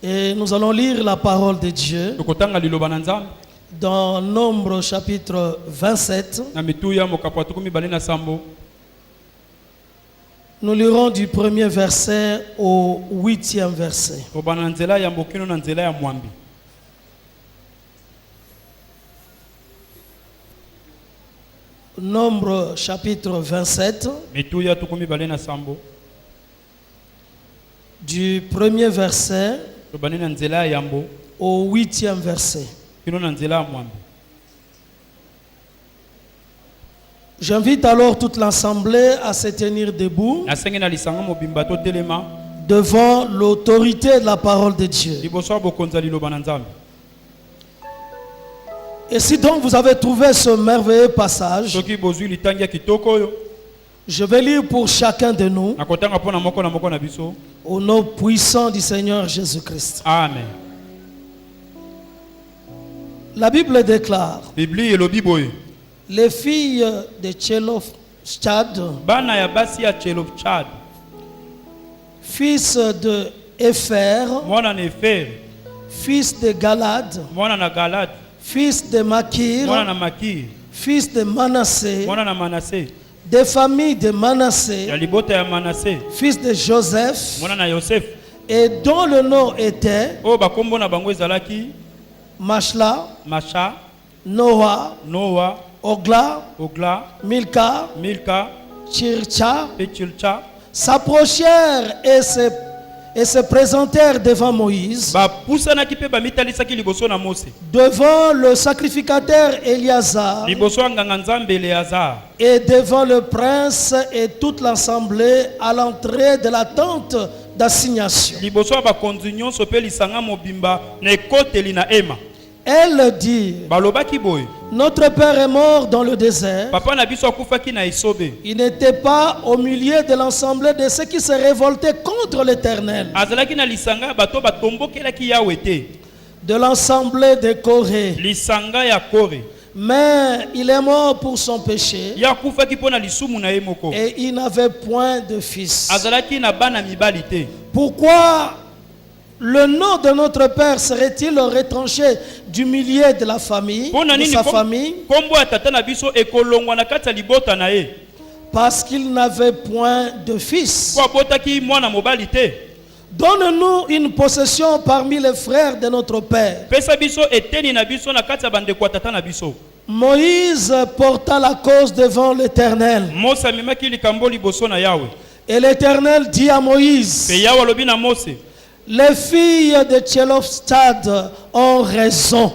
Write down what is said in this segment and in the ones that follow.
Et nous allons lire la parole de Dieu dans Nombre chapitre 27. Nous lirons du premier verset au 8e verset. Nombre chapitre 27. Du premier verset au 8e verset. J'invite alors toute l'assemblée à se tenir debout devant l'autorité de la parole de Dieu. Et si donc vous avez trouvé ce merveilleux passage, je vais lire pour chacun de nous au nom puissant du Seigneur Jésus-Christ. Amen. La Bible déclare: les filles de Tchelofchad, fils de Épher, fils de Galad, fils de Makir, fils de Manassé, des familles de Manassé, fils de Joseph, et dont le nom était Mashla, Noah, Ogla, Milka, Tchircha, s'approchèrent et se présentèrent devant Moïse, devant le sacrificateur Éliazar, et devant le prince et toute l'assemblée à l'entrée de la tente d'assignation. Elle dit: notre père est mort dans le désert. Il n'était pas au milieu de l'assemblée de ceux qui se révoltaient contre l'Éternel, de l'assemblée de Corée. Mais il est mort pour son péché et il n'avait point de fils. Pourquoi le nom de notre père serait-il retranché du milieu de la famille, de sa famille? Parce qu'il n'avait point de fils. Donne-nous une possession parmi les frères de notre père. Moïse porta la cause devant l'Éternel. Et l'Éternel dit à Moïse: les filles de Tchelofchad ont raison.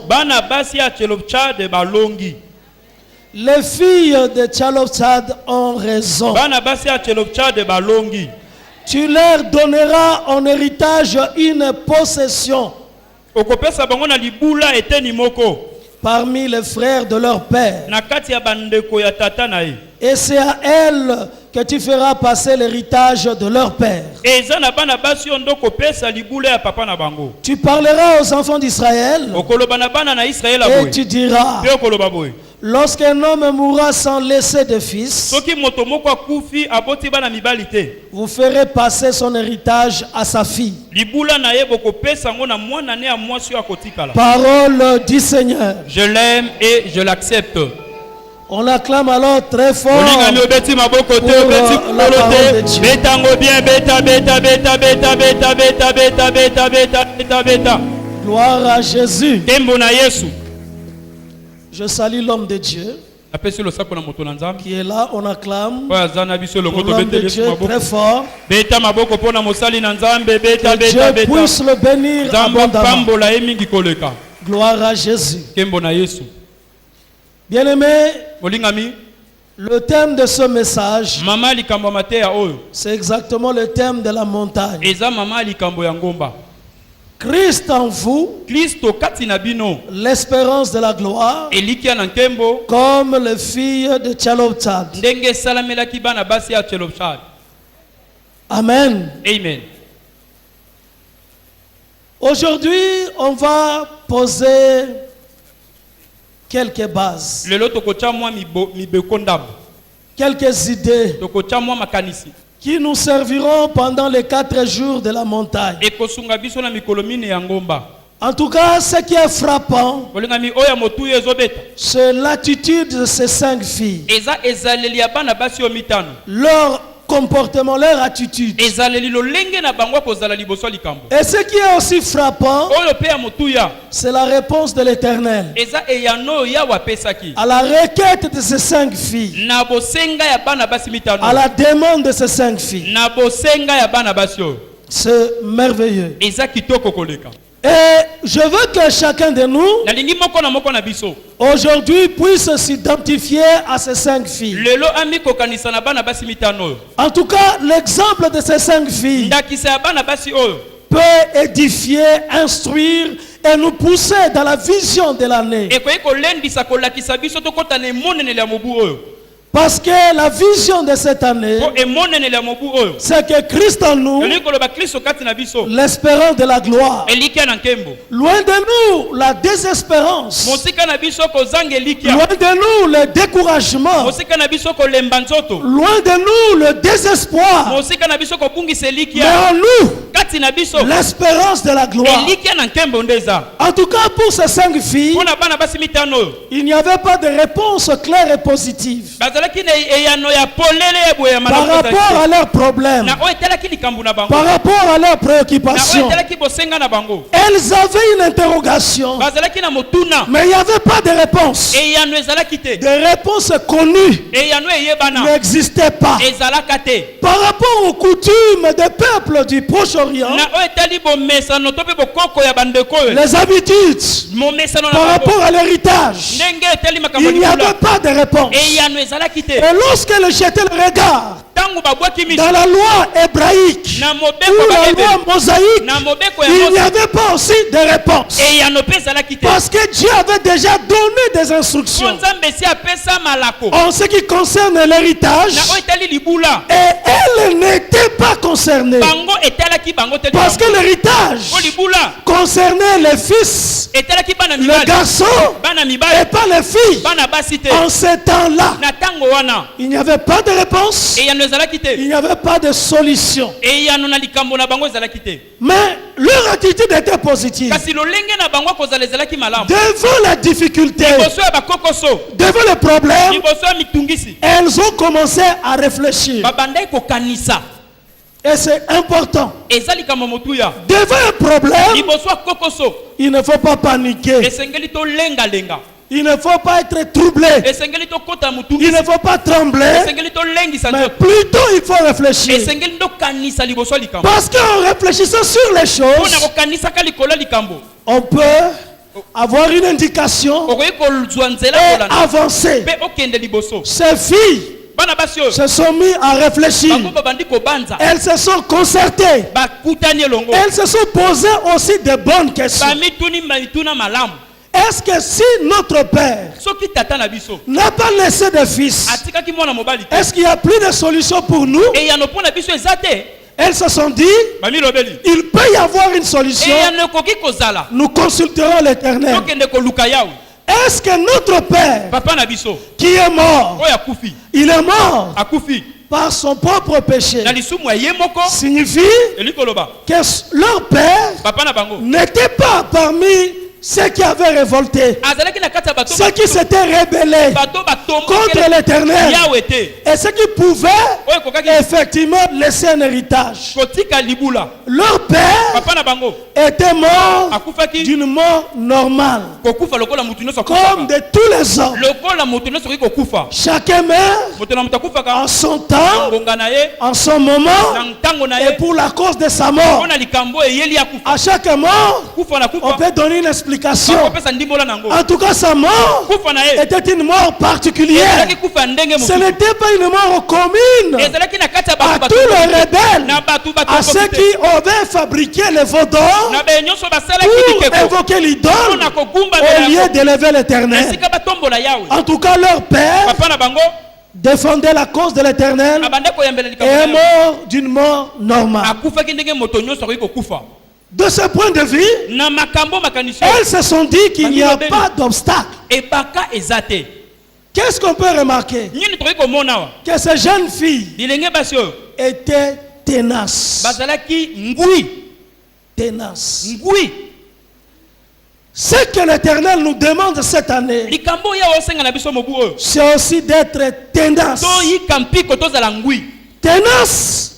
Les filles de Tchelofchad ont raison. Tu leur donneras en héritage une possession parmi les frères de leur père. Et c'est à elles que tu feras passer l'héritage de leur père. Tu parleras aux enfants d'Israël et tu diras: lorsqu'un homme mourra sans laisser de fils, vous ferez passer son héritage à sa fille. Parole du Seigneur. Je l'aime et je l'accepte. On acclame alors très fort pour la parole de Dieu. Gloire à Jésus. Je salue l'homme de Dieu qui est là. On acclame pour l'homme de Dieu très fort. Que Dieu puisse le bénir abondamment. Gloire à Jésus. Bien-aimé, le thème de ce message, c'est exactement le thème de la montagne. Christ en vous, l'espérance de la gloire, comme les filles de Tchelofchad. Amen. Amen. Aujourd'hui, on va poser quelques bases, quelques idées qui nous serviront pendant les 4 jours de la montagne. En tout cas, ce qui est frappant, c'est l'attitude de ces 5 filles. Leur comportement, leur attitude. Et ce qui est aussi frappant, c'est la réponse de l'Éternel à la requête de ces 5 filles, à la demande de ces 5 filles. C'est merveilleux. Et je veux que chacun de nous aujourd'hui puisse s'identifier à ces 5 filles. En tout cas, l'exemple de ces 5 filles peut édifier, instruire et nous pousser dans la vision de l'année. Parce que la vision de cette année, c'est que Christ en nous, l'espérance de la gloire. Loin de nous la désespérance. Loin de nous le découragement. Loin de nous le désespoir. Mais en nous, l'espérance de la gloire. En tout cas, pour ces 5 filles, il n'y avait pas de réponse claire et positive par rapport à leurs problèmes, par rapport à leurs préoccupations. Elles avaient une interrogation, mais il n'y avait pas de réponse. Des réponses connues n'existaient pas. Par rapport aux coutumes des peuples du Proche-Orient, les habitudes, par rapport à l'héritage, il n'y avait pas de réponse. Et lorsqu'elle jetait le regard dans la loi hébraïque ou la loi mosaïque, il n'y avait pas aussi de réponse. Parce que Dieu avait déjà donné des instructions en ce qui concerne l'héritage. Et elle n'était pas concernée. Parce que l'héritage concernait les fils, les garçons et pas les filles. En ce temps-là, il n'y avait pas de réponse. Il n'y avait pas de solution. Mais leur attitude était positive. Devant la difficulté, devant le problème, elles ont commencé à réfléchir. Et c'est important. Devant un problème, il ne faut pas paniquer. Il ne faut pas être troublé. Il ne faut pas trembler. Mais plutôt il faut réfléchir. Parce qu'en réfléchissant sur les choses, on peut avoir une indication et avancer. Ces filles se sont mis à réfléchir. Elles se sont concertées. Elles se sont posées aussi de bonnes questions. Est-ce que si notre père n'a pas laissé de fils, est-ce qu'il n'y a plus de solution pour nous? Elles se sont dit, il peut y avoir une solution. Nous consulterons l'Éternel. Est-ce que notre père qui est mort, il est mort par son propre péché, signifie que leur père n'était pas parmi ceux qui avaient révolté, ceux qui s'étaient rebellés contre l'Éternel et ceux qui pouvaient effectivement laisser un héritage. Leur père était mort d'une mort normale, comme de tous les hommes. Chacun meurt en son temps, en son moment, et pour la cause de sa mort. À chaque mort, on peut donner une explication. En tout cas, sa mort était une mort particulière. Ce n'était pas une mort commune à tous les rebelles, à ceux qui avaient fabriqué les veaux d'or pour évoquer l'idole au lieu d'élever l'Éternel. En tout cas, leur père défendait la cause de l'Éternel et est mort d'une mort normale. De ce point de vue, elles se sont dit qu'il n'y a pas d'obstacle. Qu'est-ce qu'on peut remarquer? Que ces jeunes filles étaient ténaces. bazalaki ngui. Ténaces. Ngui. Ce que l'Éternel nous demande cette année, Likambo ya osenga na biso mobu oyo. c'est aussi d'être ténace. To yikampi ko tozala ngui. Ténace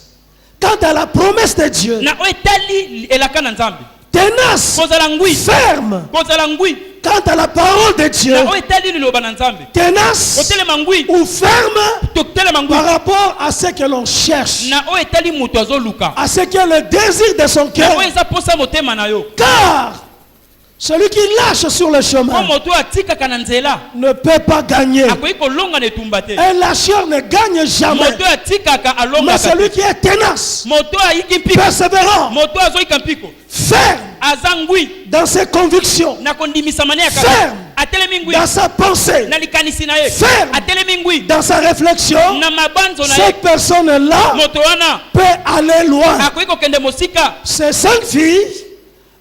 quant à la promesse de Dieu. Na oetali elaka na Nzambe. Ténace. Kozala ngui. Ferme Kozala ngui. quant à la parole de Dieu. Na oetali liloba na Nzambe. Ténace Otelema ngui. ou ferme Totelema ngui. par rapport à ce que l'on cherche, Na oetali mutu azoluka. à ce qui est le désir de son cœur. Na oeza posa motema na yo. Car celui qui lâche sur le chemin Moto atikaka na nzela. ne peut pas gagner. Akoki kolonga na etumba te. Un lâcheur ne gagne jamais. Moto atikaka Mais alonga celui te. qui est ténace, Moto ayiki mpiko. persévérant, Moto azoyika mpiko. ferme Azangui. dans ses convictions, Na kondimisa mane ya ferme kaka. Atelemi ngui. dans sa pensée, Na likanisi na ye. ferme Atelemi ngui. dans sa réflexion, Na mabanzo na ye. cette personne-là Moto wana peut aller loin. akoki kokende mosika. Ces 5 filles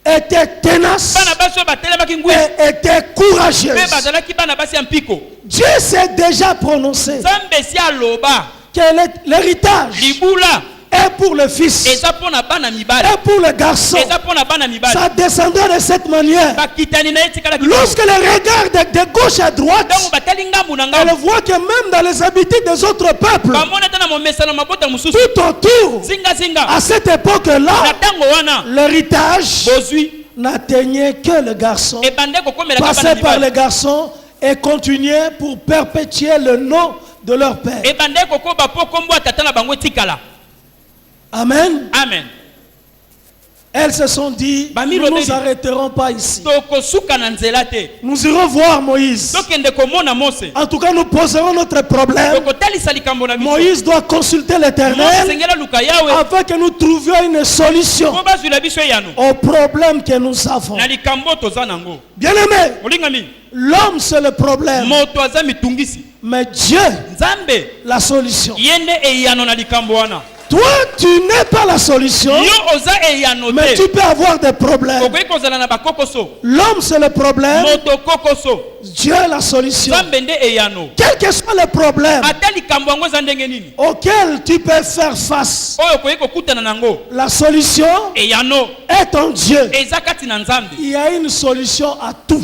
étaient ténaces Bana basi oyo batelemaki ngui. et étaient Pe courageuses. bazalaki bana basi ya mpiko. Dieu s'est déjà prononcé Nzambe si aloba. que l'héritage Libula. est pour le fils Eza pona bana mibali. et pour le garçon. Eza pona bana mibali. Ça descendra de cette manière. Bakitani na ye tikalaki. Lorsque les regarde de gauche à droite, Ntango batali ngambu na elle ngambu. voit que même dans les habitudes des autres peuples, Bamona tana momesana mabota mususu. tout autour, Zinga zinga. à cette époque-là, Na tango wana. l'héritage Bozui. n'atteignait que le garçon. Ebande kokomela Passé bana par mibali. les garçons et continuait pour perpétuer le nom de leur père. Ebande kokoba po kombo atata na bango tikala. Amen. Amen. Elles se sont dit, Bami nous ne Robeli. nous arrêterons pas ici. Tokosuka na nzela te. Nous irons voir Moïse. Tokende komona Mose. En tout cas, nous poserons notre problème. Tokotalisa likambo na biso. Moïse doit consulter Mose l'Éternel sengela luka yawe. afin que nous trouvions une solution Po bazwila biso yano. au problème que nous avons. Na likambo toza nango. Bien-aimé, Molingami. l'homme c'est le problème, Moto aza mitungisi. mais Dieu Nzambe. la solution. Yende eyano na likambo wana. Toi, tu n'es pas la solution, Yo oza eyano mais te. tu peux avoir des problèmes. Okoki kozala na bakokoso. L'homme c'est le problème, Moto kokoso. Dieu la solution. Nzambe nde eyano. Quel que soit le problème Ata likambo yango eza ndenge nini. auquel tu peux faire face, Oyo okoki kokutana nango. la solution Eyano. est en Dieu. Eza kati na Nzambe. Il y a une solution à tout.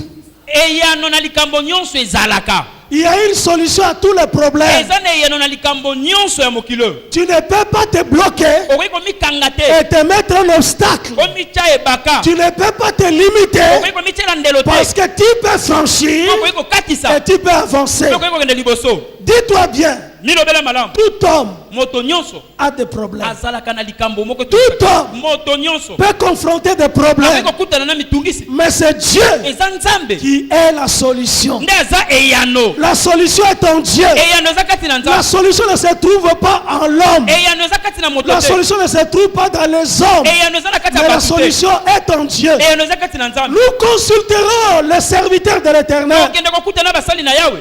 Eyano na likambo nyonso ezalaka. Il y a une solution à tous les problèmes. Eza na eyano na likambo nyonso ya mokilo. Tu ne peux pas te bloquer Okoki komikanga te. et te mettre un obstacle. Komitya ebaka. Tu ne peux pas te limiter Okoki komityela ndelo te. parce que tu peux franchir Okoki kokatisa. et tu peux avancer. Okoki kokende liboso. Dis-toi bien, Milobela malamu. tout homme Moto nyonso a des problèmes. azalaka na likambo moko Tout homme moto nyonso peut confronter des problèmes, akoki kokutana na mitungisi. mais c'est Dieu Eza Nzambe qui est la solution. nde aza eyano. La solution est en Dieu. Eyano eza kati na La Nzambe. solution ne se trouve pas en l'homme. Eyano eza kati na moto La te. solution ne se trouve pas dans les hommes. Eyano eza na kati Mais ya la bato te. solution est en Dieu. Eyano eza kati na Nzambe. Nous consulterons le serviteur de l'Éternel, Okende kokutana basali na Yawe.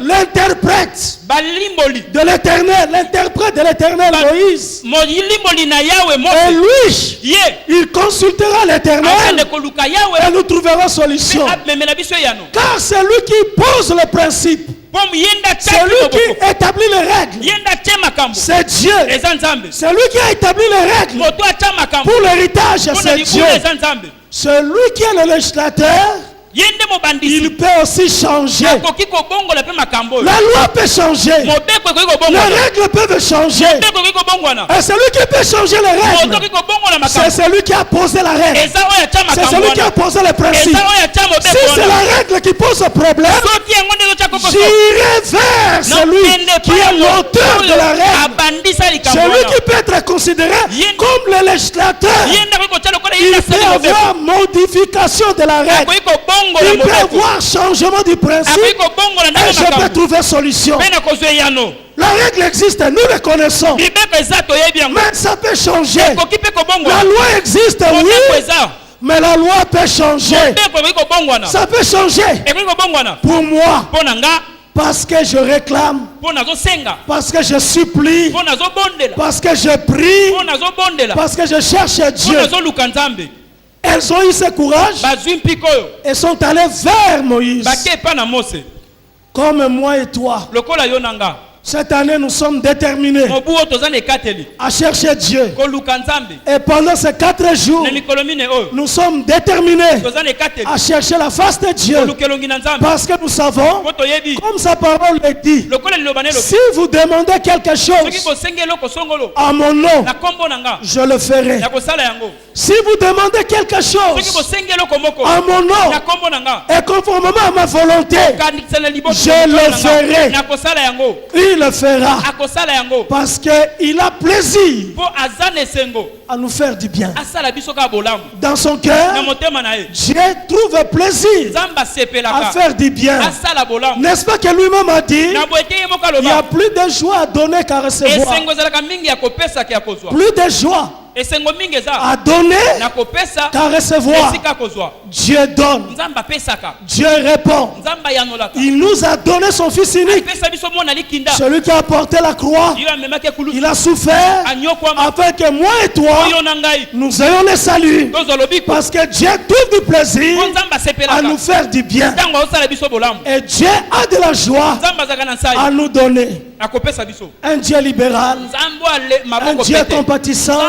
l'interprète Balimboli. de l'Éternel, l'interprète de l'Éternel, Moïse. Limboli na Yawe Et Mose. lui, Ye. il consultera Akende l'Éternel koluka et Yawe. nous trouverons solution. Memela biso eyano. Car c'est lui qui pose le principe, Pom yenda c'est tchaki lui qui moboko. établit les règles. Yenda tche makambo. C'est Dieu. Eza Nzambe. C'est lui qui a établi les règles Moto acha makambo. pour l'héritage, Mpona c'est Dieu. libula eza Nzambe. Celui qui est le législateur, Yende mobandisi. il peut aussi changer. Akoki kobongola pe makambo. La loi peut changer. Mobeko ekoki Les kobongola. règles peuvent changer. Mobeko ekoki kobongwana. Et celui qui peut changer les Moto règles, okoki kobongola c'est makambo. celui qui a posé la règle. Eza oyo acha C'est makambo celui qui a wana. posé le principe. Eza oyo acha Si mobeko c'est wana. la règle qui pose le problème, Soki yango nde ezocha kokoso. j'irai vers celui Nokende qui est l'auteur de la règle. abandisa likambo Celui wana. qui peut être considéré Yen- comme le législateur. Yende akoki kotia lokola Il yenda peut sali mobeko. avoir modification de la règle. Akoki kobongola Il peut mobeko. avoir changement du principe. Akoki kobongola Et ndenge je peux makambo. trouver solution. Mpe na kozwa eyano. La règle existe, nous le connaissons. Mibeko eza toyebi yango. Mais ça peut changer. Ekoki mpe La kobongwana. loi existe, Mobeko oui, eza. mais la loi peut changer. Mobeko ekoki kobongwana. Ça peut changer Ekoki kobongwana. pour moi Mpo na nga. parce que je réclame, Mpo nazosenga. parce que je supplie, Mpo nazobondela. parce que je prie, Mpo nazobondela. parce que je cherche Mpo Dieu. nazoluka Nzambe. Elles ont eu ce courage Bazwi mpiko oyo. et sont allées vers Moïse. Bake epa na Mose. Comme moi et toi, Lokola yo na nga. Cette année, nous sommes déterminés à chercher Dieu. Et pendant ces 4 jours, nous sommes déterminés à chercher la face de Dieu. Parce que nous savons, comme sa parole le dit, si vous demandez quelque chose à mon nom, je le ferai. Si vous demandez quelque chose à mon nom et conformément à ma volonté, je le ferai. Il le fera parce qu'il a plaisir à nous faire du bien. Dans son cœur, Dieu trouve plaisir à faire du bien. N'est-ce pas que lui-même a dit, il y a plus de joie à donner qu'à recevoir. Plus de joie à donner qu'à recevoir. Dieu donne, Dieu répond. Il nous a donné son Fils unique, celui qui a porté la croix. Il a souffert afin que moi et toi nous ayons le salut, parce que Dieu trouve du plaisir à nous faire du bien, et Dieu a de la joie à nous donner. Un Dieu libéral, un Dieu compatissant,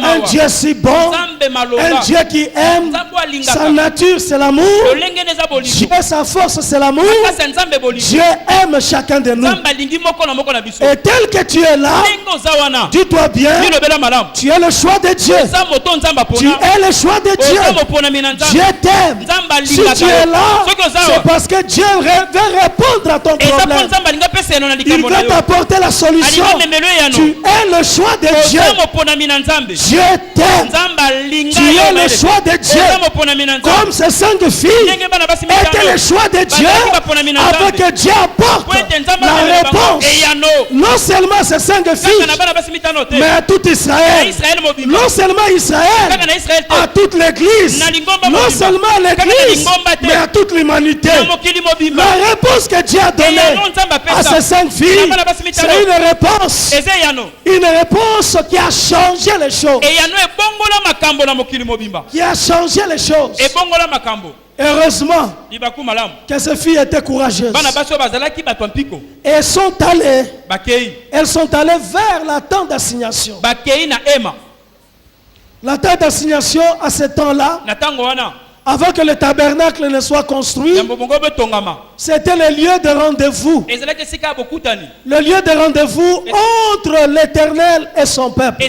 un Dieu si bon, un Dieu qui aime. Sa nature c'est l'amour, Dieu sa force c'est l'amour. Dieu aime chacun de nous. Et tel que tu es là, dis-toi bien, tu es le choix de Dieu. Tu es le choix de Dieu. Dieu t'aime. Si tu es là, c'est parce que Dieu veut répondre à ton problème. Il veut t'apporter la solution. Tu es le choix de Dieu. Dieu t'aime. Tu es le choix de Dieu. Comme ces 5 filles étaient le choix de Dieu, afin que Dieu apporte la réponse. Non seulement ces 5 filles, mais à tout Israël. Non seulement Israël, à toute l'église. Non seulement l'église, mais à toute l'humanité. La réponse que Dieu a donnée à ces 5 filles, c'est une réponse qui a changé les choses. Qui a changé les choses. Heureusement que ces filles étaient courageuses. Et elles sont allées vers la tente d'assignation. La tente d'assignation à ce temps-là, avant que le tabernacle ne soit construit, c'était le lieu de rendez-vous. Le lieu de rendez-vous entre l'Éternel et son peuple. Et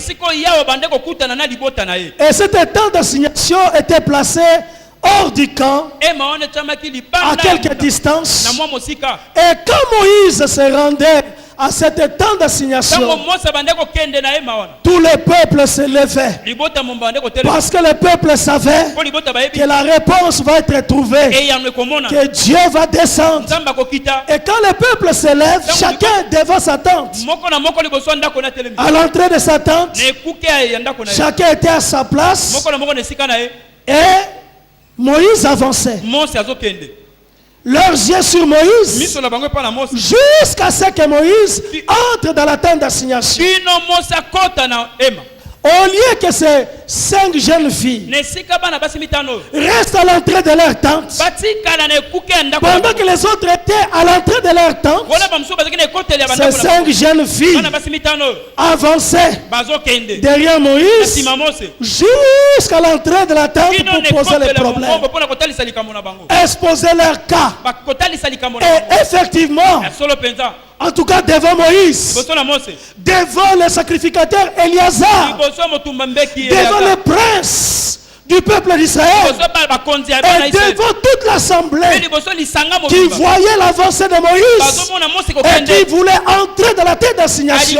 cette tente d'assignation était placée hors du camp, à quelque distance. Et quand Moïse se rendait à cette tente d'assignation, tout le peuple se levait, parce que le peuple savait que la réponse va être trouvée, que Dieu va descendre. Et quand le peuple se lève, chacun devant sa tente. À l'entrée de sa tente, chacun était à sa place, et Moïse avançait. Leurs yeux sur Moïse, jusqu'à ce que Moïse entre dans la tente d'assignation. Au lieu que ces 5 jeunes filles restent à l'entrée de leur tente, pendant que les autres étaient à l'entrée de leur tente, ces 5 jeunes filles avançaient derrière Moïse jusqu'à l'entrée de la tente pour poser les problèmes, exposer leur cas. Et effectivement, en tout cas devant Moïse, devant le sacrificateur Éliazar, devant le prince du peuple d'Israël, et devant toute l'assemblée qui voyait l'avancée de Moïse et qui voulait entrer dans la tente d'assignation,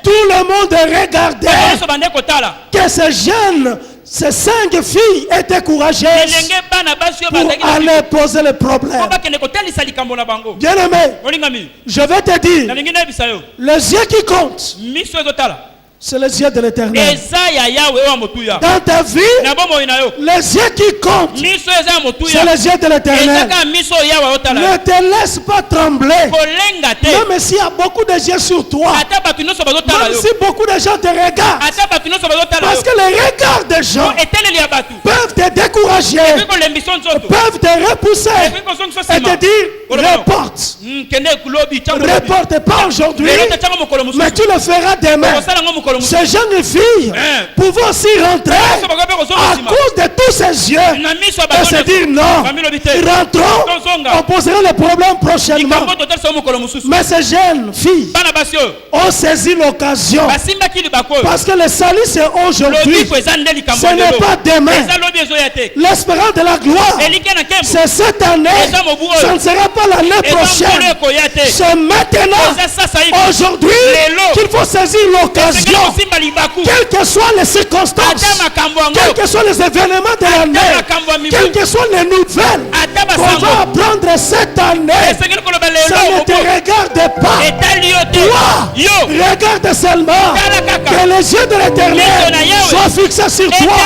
tout le monde regardait que ces jeunes, ces 5 filles étaient courageuses pour aller poser le problème. Bien-aimé, je vais te dire, les yeux qui comptent c'est les yeux de l'Éternel. Dans ta vie, les yeux qui comptent, c'est les yeux de l'Éternel. Ne te laisse pas trembler. Même s'il y a beaucoup de yeux sur toi, même si beaucoup de gens te regardent, parce que les regards des gens peuvent te décourager, peuvent te repousser et te dire reporte. Reporte pas aujourd'hui, mais tu le feras demain. Ces jeunes filles pouvaient aussi rentrer à cause de tous ces yeux et se dire non, rentrons, on posera le problème prochainement. Mais ces jeunes filles ont saisi l'occasion parce que le salut c'est aujourd'hui, ce n'est pas demain. L'espérance de la gloire c'est cette année, ce ne sera pas l'année prochaine, c'est maintenant, aujourd'hui qu'il faut saisir l'occasion. Quelles que soient les circonstances, quels que soient les événements de l'année, quelles que soient les nouvelles qu'on va apprendre cette année, ça ne te regarde pas. Toi, regarde seulement que les yeux de l'Éternel soient fixés sur toi,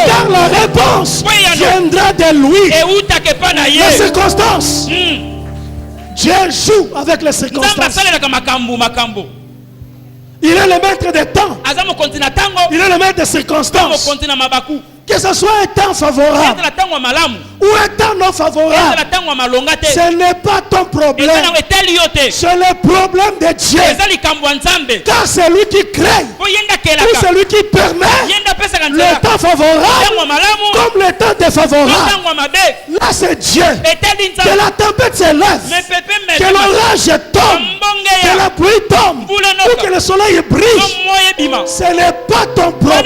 car la réponse viendra de lui. Les circonstances, Dieu joue avec les circonstances. Il est le maître des temps. Il est le maître des circonstances. Que ce soit un temps favorable ou un temps non favorable, ce n'est pas ton problème. C'est le problème de Dieu. Car c'est lui qui crée ou c'est lui qui permet le temps favorable comme le temps défavorable. Là c'est Dieu. Que la tempête s'élève, que l'orage tombe, que la pluie tombe ou que le soleil brille, ce n'est pas ton problème.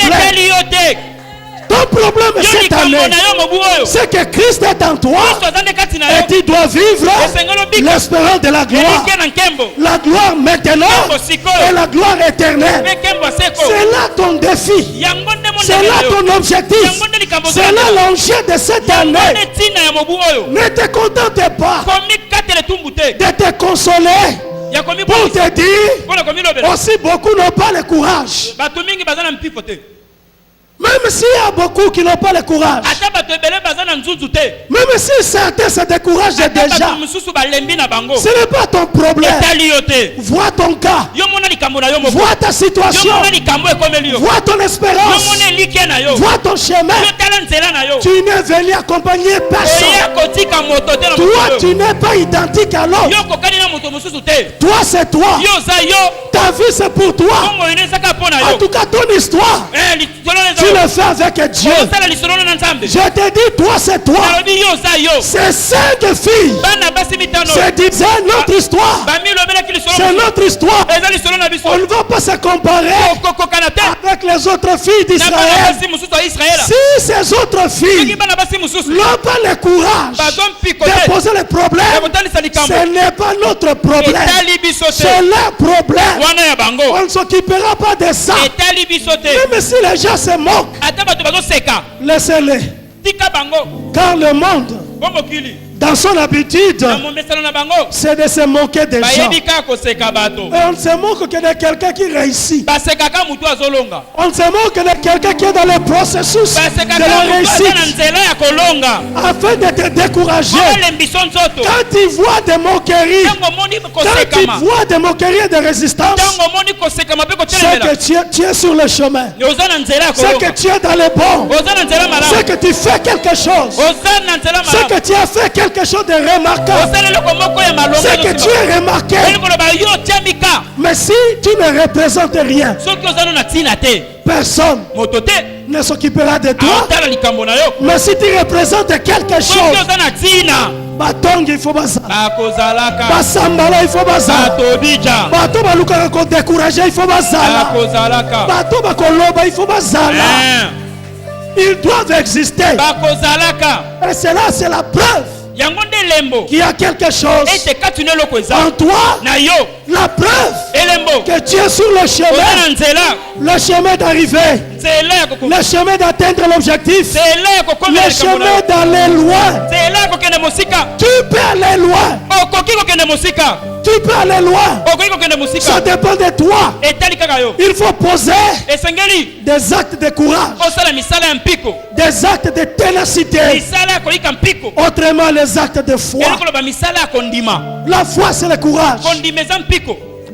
Ton problème cette année, c'est que Christ est en toi et tu dois vivre l'espérance de la gloire. La gloire maintenant et la gloire éternelle. C'est là ton défi. C'est là ton objectif. C'est là l'enjeu de cette année. Ne te contente pas de te consoler pour te dire aussi beaucoup n'ont pas le courage. Même s'il y a beaucoup qui n'ont pas le courage, même si certains se découragent déjà, ce n'est pas ton problème. Vois ton cas, vois ta situation, vois ton espérance, vois ton chemin. Tu n'es venu accompagner personne. Toi, tu n'es pas identique à l'autre. Toi, c'est toi. Ta vie, c'est pour toi. En tout cas, ton histoire, tu le fais avec Dieu. Je te dis, toi c'est toi. C'est 5 filles. C'est notre histoire. C'est notre histoire. On ne va pas se comparer avec les autres filles d'Israël. Si ces autres filles n'ont pas le courage de poser le problème, ce n'est pas notre problème. C'est leur problème. On ne s'occupera pas de ça. Même si les gens se moquent, laissez-les. Car le monde, dans son habitude, c'est de se moquer des gens. Et on ne se moque que de quelqu'un qui réussit. On ne se moque que de quelqu'un qui est dans le processus de la réussite, afin de te décourager. Quand tu vois des moqueries, quand tu vois des moqueries et des résistances, c'est que tu es sur le chemin. C'est que tu es dans le bon. C'est que tu fais quelque chose. C'est que tu as fait quelque chose de remarquable. C'est que tu es remarqué. Mais si tu ne représentes rien, personne ne s'occupera de toi. Mais si tu représentes quelque chose, Batongi il faut bazala. Basambala il faut bazala. Bato baluka ko décourager il faut bazala. Bato bakoloba il faut bazala. Ils doivent exister. Et cela c'est la preuve qu'il y a quelque chose en toi. La preuve que tu es sur le chemin d'arriver. le chemin d'atteindre l'objectif, le chemin d'aller loin. Tu peux aller loin. Tu peux aller loin. Ça dépend de toi. Il faut poser des actes de courage, des actes de ténacité, autrement les actes de foi. La foi, c'est le courage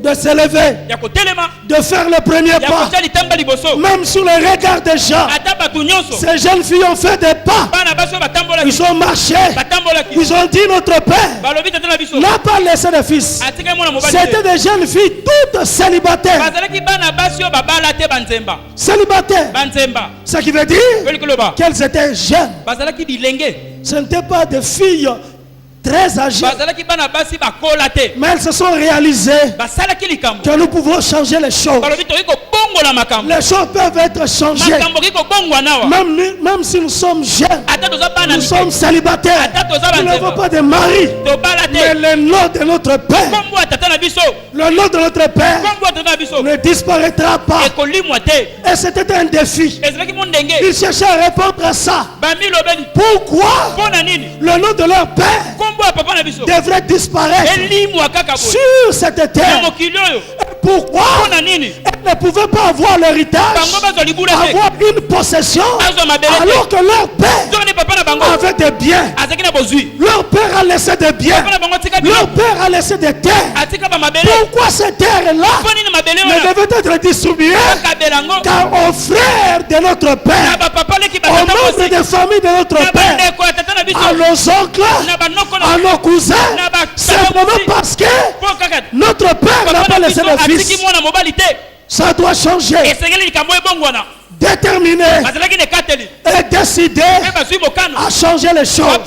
de s'élever, de faire le premier pas. Même sous les regards des gens, ces jeunes filles ont fait des pas. Ils ont marché. Ils ont dit notre père n'a pas laissé de fils. C'était des jeunes filles toutes célibataires. Célibataires. Ce qui veut dire qu'elles étaient jeunes. Ce n'étaient pas des filles très âgées, mais elles se sont réalisées que nous pouvons changer les choses. Les choses peuvent être changées. Même si nous sommes jeunes, nous sommes célibataires, nous n'avons pas de mari, mais le nom de notre Père, le nom de notre Père ne disparaîtra pas. Et c'était un défi. Ils cherchaient à répondre à ça. Pourquoi le nom de leur Père devrait disparaître sur cette terre? Pourquoi elles ne pouvaient pas avoir l'héritage, avoir une possession, alors que leur père avait des biens? Leur père a laissé des biens. Leur père a laissé des terres. Pourquoi ces terres-là ne devaient être distribuées car aux frères de notre père, aux membres des familles de notre père, à nos oncles, à nos cousins, simplement parce que notre père n'a pas laissé de fils? Ça doit changer. Déterminé et décider à changer les choses.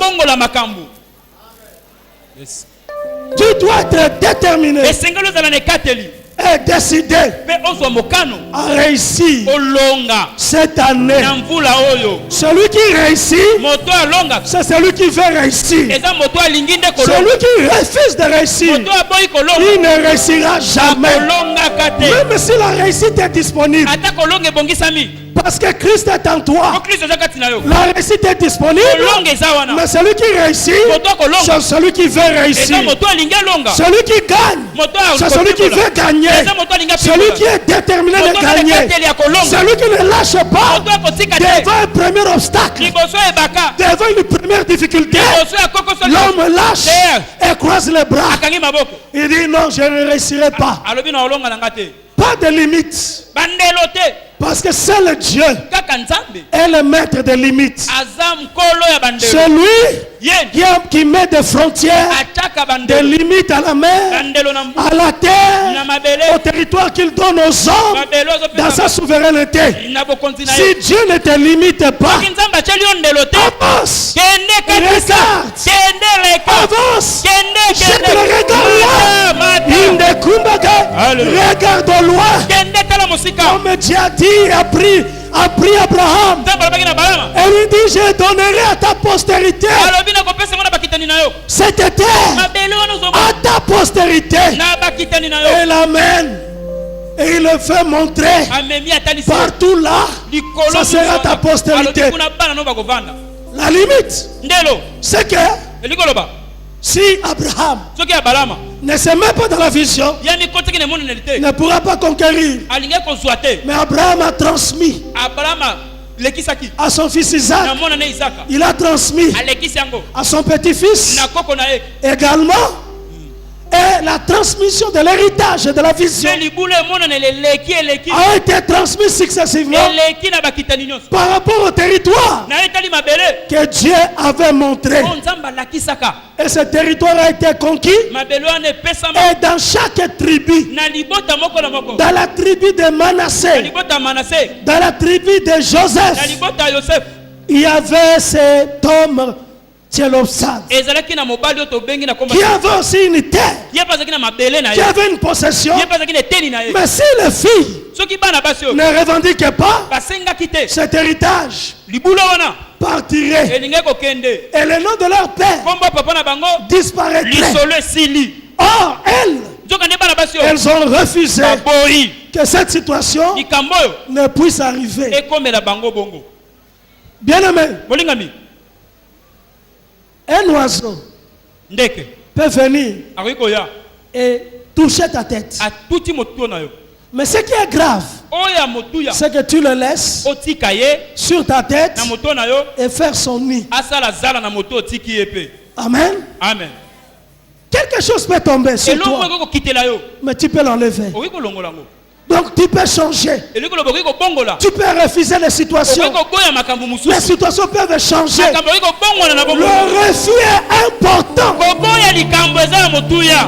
Tu dois être déterminé et décider à réussir cette année. Celui qui réussit, c'est celui qui veut réussir. Celui qui refuse de réussir, il ne réussira jamais. Même si la réussite est disponible, parce que Christ est en toi, la réussite est disponible. Mais celui qui réussit, c'est celui qui veut réussir. Celui qui gagne, c'est celui qui veut gagner. Celui qui est déterminé de gagner. Celui qui ne lâche pas devant un premier obstacle, devant une première difficulté. L'homme lâche et croise les bras. Il dit non, je ne réussirai pas. Pas de limite. Parce que c'est le Dieu est le maître des limites. Celui qui met des frontières, des limites à la mer, à la terre, au territoire qu'il donne aux hommes dans sa souveraineté. Si Dieu ne te limite pas, avance, avance, jette le regard loin. Regarde au loin. Comme Dieu a dit, a pris Abraham et lui dit, je donnerai à ta postérité cette terre, à ta postérité. Et il l'amène et il le fait montrer partout là, ça sera ta postérité. La limite, c'est que si Abraham ne se met pas dans la vision, ne pourra pas conquérir. Mais Abraham a transmis à son fils Isaac. Il a transmis à son petit-fils également. Et la transmission de l'héritage de la vision a été transmise successivement par rapport au territoire que Dieu avait montré. Et ce territoire a été conquis. Et dans chaque tribu, dans la tribu de Manassé, dans la tribu de Joseph, il y avait cet homme Tchelopsad, qui avait aussi une terre, qui avait une possession. Mais si les filles ne revendiquaient pas cet héritage, partirait et le nom de leur père disparaîtrait. Or, elles ont refusé que cette situation ne puisse arriver. Bien aimé, un oiseau peut venir et toucher ta tête. Mais ce qui est grave, c'est que tu le laisses sur ta tête et faire son nid. Amen. Amen. Quelque chose peut tomber sur toi, mais tu peux l'enlever. Donc tu peux changer. Tu peux refuser les situations. Les situations peuvent changer. Le refus est important.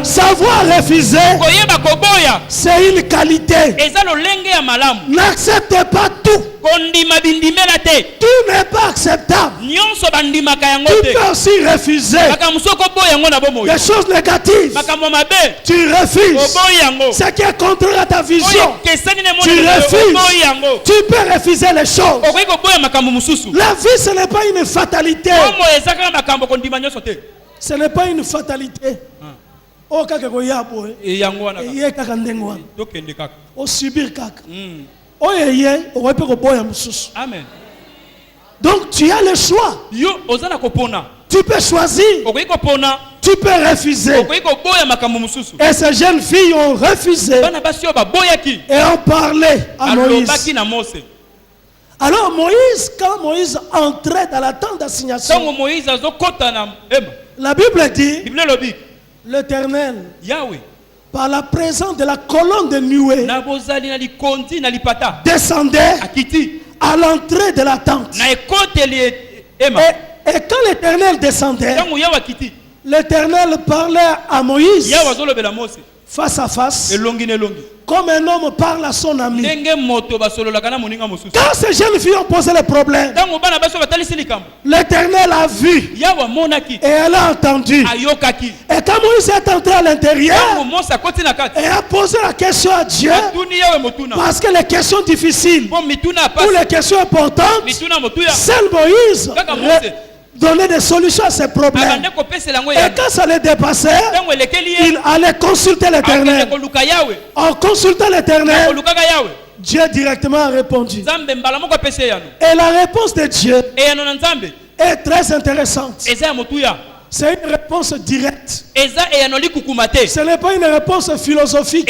Savoir refuser, c'est une qualité. N'acceptez pas tout. Tout n'est pas acceptable. Tu peux aussi refuser des choses négatives. Tu refuses ce qui est contraire à ta vision. Tu refuses. Tu peux refuser les choses. La vie, ce n'est pas une fatalité. Ce n'est pas une fatalité. Oh, subir kaka. Amen. Donc tu as le choix. Tu peux choisir. Tu peux refuser. Et ces jeunes filles ont refusé et ont parlé à Moïse. Alors Moïse, quand Moïse entrait dans la tente d'assignation, la Bible dit, l'Éternel, par la présence de la colonne de nuée, descendait à l'entrée de la tente. Et quand l'Éternel descendait, l'Éternel parlait à Moïse face à face, comme un homme parle à son ami. Quand ces jeunes filles ont posé le problème, l'Éternel a vu et elle a entendu. Et quand Moïse est entré à l'intérieur et a posé la question à Dieu, parce que les questions difficiles ou les questions importantes, seul Moïse donner des solutions à ces problèmes. Et quand ça les dépassait, il allait consulter l'Éternel. En consultant l'Éternel, Dieu directement a répondu. Et la réponse de Dieu est très intéressante. C'est une réponse directe. Ce n'est pas une réponse philosophique.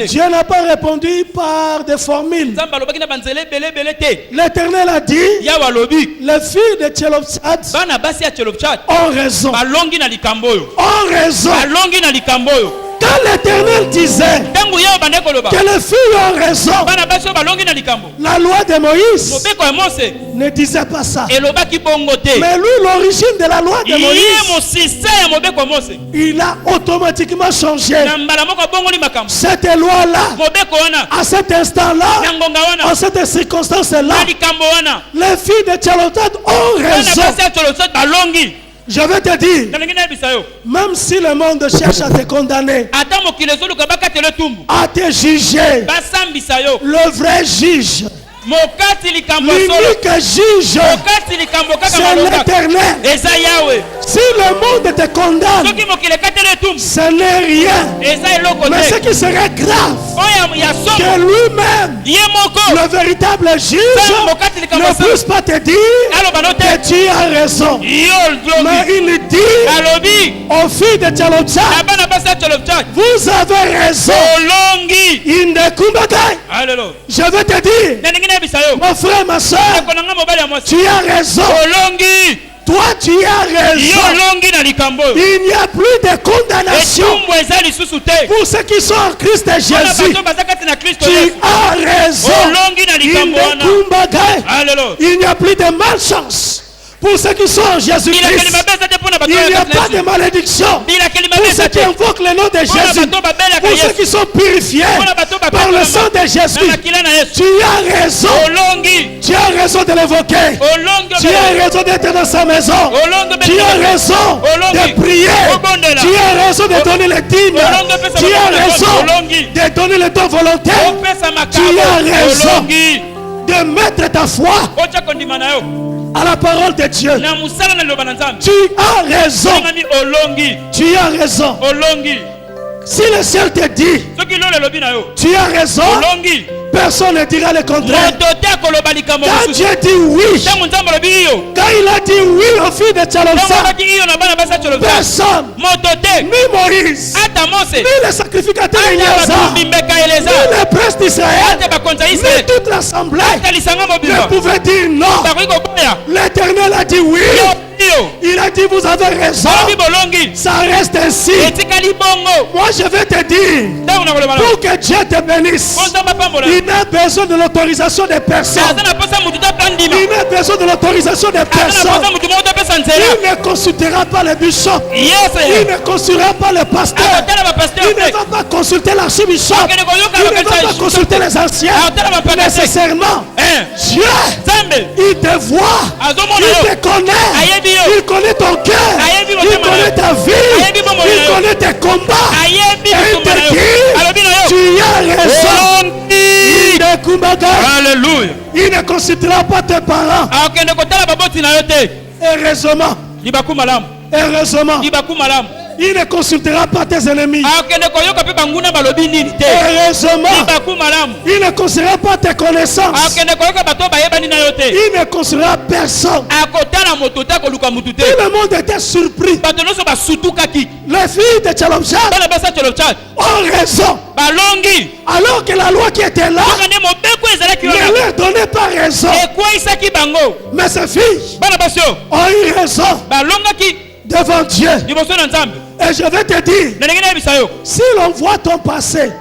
Dieu n'a pas répondu par des formules. L'Éternel a dit, les filles de Tchelopchad ont raison. Ont raison. Quand l'Éternel disait que les filles ont raison, la loi de Moïse ne disait pas ça. Mais lui, l'origine de la loi de Moïse, il a automatiquement changé. Cette loi-là, à cet instant-là, en cette circonstance-là, les filles de Tchelopchad ont raison. Je vais te dire, même si le monde cherche à te condamner, à te juger, le vrai juge, l'unique juge, c'est l'Éternel. Si le monde te condamne, ce n'est rien. Mais ce qui serait grave, que lui-même, le véritable juge, ne puisse pas te dire que tu as raison. Mais il dit aux filles de Tchelopchad, vous avez raison. Je vais te dire, mon frère, ma soeur, tu as raison. Toi, tu as raison. Il n'y a plus de condamnation pour ceux qui sont en Christ Jésus. Tu as raison. Il n'y a plus de malchance pour ceux qui sont en Jésus-Christ. Il n'y a pas de malédiction pour ceux qui invoquent le nom de Jésus. Pour ceux qui sont purifiés par le sang de Jésus. Tu as raison. Tu as raison de l'évoquer. Tu as raison d'être dans sa maison. Tu as raison de prier. Tu as raison de donner les dîmes. Tu as raison de donner le don volontaire. Tu as raison de mettre ta foi à la parole de Dieu. Tu as raison. Tu as raison. Si le ciel te dit, tu as raison, personne ne dira le contraire. Quand Dieu dit oui, quand il a dit oui au fils de Tchalomsa, personne, ni Moïse, ni le sacrificateur Éléazar, ni le prince d'Israël, ni toute l'assemblée ne pouvait dire non. L'Éternel a dit oui. Il a dit vous avez raison. Ça reste ainsi. Moi je vais te dire, pour que Dieu te bénisse, il n'a besoin de l'autorisation des personnes. Il n'a besoin de l'autorisation des personnes. Il ne consultera pas le bishop. Il ne consultera pas le pasteur. Il ne va pas consulter l'archibishop. Il ne va pas consulter les anciens. Nécessairement, Dieu, il te voit, il te connaît. Il connaît ton cœur, il connaît ta vie, il connaît tes combats. Et il te dit, tu as raison. Alléluia. Il ne consultera pas tes parents. Heureusement. Heureusement. Il ne consultera pas tes ennemis. Heureusement. Il ne consultera pas tes connaissances. Il ne consultera personne. Tout le monde était surpris. Les filles de Tchalomsa ont raison. Alors que la loi qui était là ne leur donnait pas raison. Mais ces filles ont eu raison devant Dieu. Et je vais te dire, si l'on voit ton passé,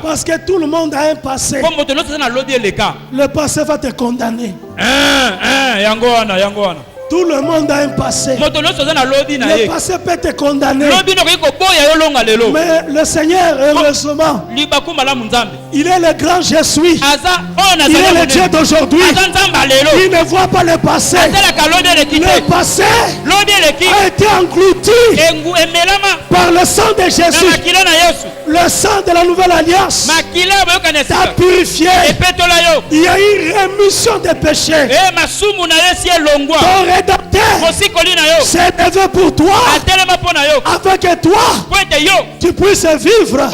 parce que tout le monde a un passé, le passé va te condamner. Tout le monde a un passé. Le passé peut te condamner. Mais le Seigneur, heureusement, il est le grand je suis. Il est le Dieu d'aujourd'hui. Il ne voit pas le passé. Le passé a été englouti par le sang de Jésus. Le sang de la nouvelle alliance t'a purifié. Il y a eu rémission des péchés. Ton rédempteur s'est levé pour toi, afin que toi tu puisses vivre